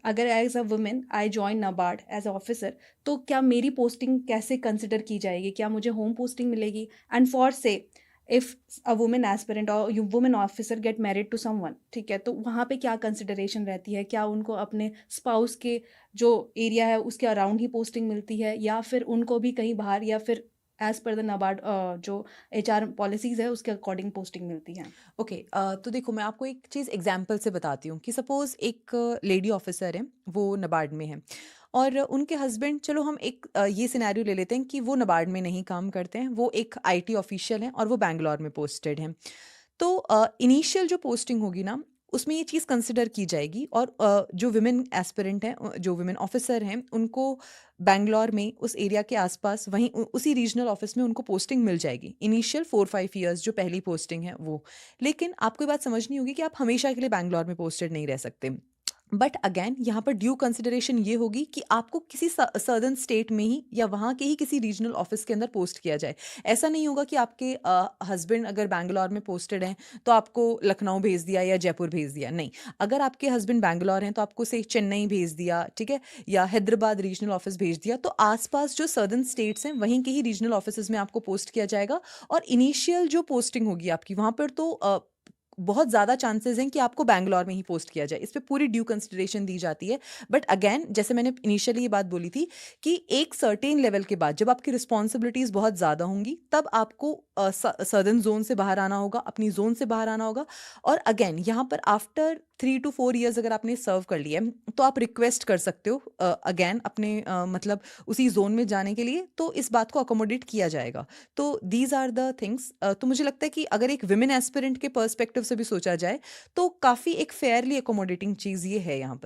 अगर as a woman I join NABARD as a officer, तो क्या मेरी पोस्टिंग कैसे कंसिडर की जाएगी? क्या मुझे होम पोस्टिंग मिलेगी? And for say if a woman aspirant or woman officer get married to someone, ठीक है, तो वहाँ पे क्या कंसिडरेशन रहती है? क्या उनको अपने स्पाउस के जो एरिया है उसके अराउंड ही पोस्टिंग मिलती है, या फिर उनको भी कहीं बाहर, या फिर एज पर द नाबार्ड जो एचआर पॉलिसीज है उसके अकॉर्डिंग पोस्टिंग मिलती है? ओके, तो देखो मैं आपको एक चीज़ एग्जांपल से बताती हूँ कि सपोज़ एक लेडी ऑफ़िसर है, वो नबार्ड में है और उनके हस्बैंड, चलो हम एक ये सिनेरियो ले लेते हैं कि वो नबार्ड में नहीं काम करते हैं, वो एक आईटी ऑफ़िशियल हैं और वो बैंगलोर में पोस्टेड हैं। तो इनिशियल जो पोस्टिंग होगी ना, उसमें ये चीज़ कंसिडर की जाएगी और जो वुमेन एस्पिरेंट हैं, जो वुमेन ऑफ़िसर हैं, उनको बैंगलोर में उस एरिया के आस-पास वहीं उसी रीजनल ऑफ़िस में उनको पोस्टिंग मिल जाएगी। इनिशियल 4-5 इयर्स जो पहली पोस्टिंग है वो। लेकिन आपको ये बात समझनी होगी कि आप हमेशा के लिए बैंगलोर में पोस्टेड नहीं रह सकते। बट अगेन यहाँ पर ड्यू कंसिडरेशन ये होगी कि आपको किसी सदर्न स्टेट में ही या वहाँ के ही किसी रीजनल ऑफिस के अंदर पोस्ट किया जाए। ऐसा नहीं होगा कि आपके हस्बैंड अगर बैंगलोर में पोस्टेड हैं तो आपको लखनऊ भेज दिया या जयपुर भेज दिया, नहीं। अगर आपके हस्बैंड बैंगलोर हैं तो आपको से चेन्नई भेज दिया, ठीक है, या हैदराबाद रीजनल ऑफिस भेज दिया, तो आसपास जो सदर्न स्टेट्स हैं वहीं के ही रीजनल ऑफिस में आपको पोस्ट किया जाएगा। और इनिशियल जो पोस्टिंग होगी आपकी वहाँ पर तो बहुत ज़्यादा चांसेस हैं कि आपको बैंगलोर में ही पोस्ट किया जाए। इस पे पूरी ड्यू कंसिडरेशन दी जाती है। बट अगेन जैसे मैंने इनिशियली ये बात बोली थी कि एक सर्टेन लेवल के बाद जब आपकी रिस्पॉन्सिबिलिटीज़ बहुत ज़्यादा होंगी, तब आपको सदर्न ज़ोन से बाहर आना होगा, अपनी ज़ोन से बाहर आना होगा। और अगेन यहाँ पर आफ्टर 3 to 4 ईयर्स अगर आपने सर्व कर लिया है, तो आप रिक्वेस्ट कर सकते हो अगेन अपने मतलब उसी ज़ोन में जाने के लिए, तो इस बात को अकोमोडेट किया जाएगा। तो दीज आर द थिंग्स। तो मुझे लगता है कि अगर एक विमेन एस्पिरेंट के पर्सपेक्टिव से भी सोचा जाए तो काफ़ी एक फेयरली अकोमोडेटिंग चीज़ ये है यहाँ पर।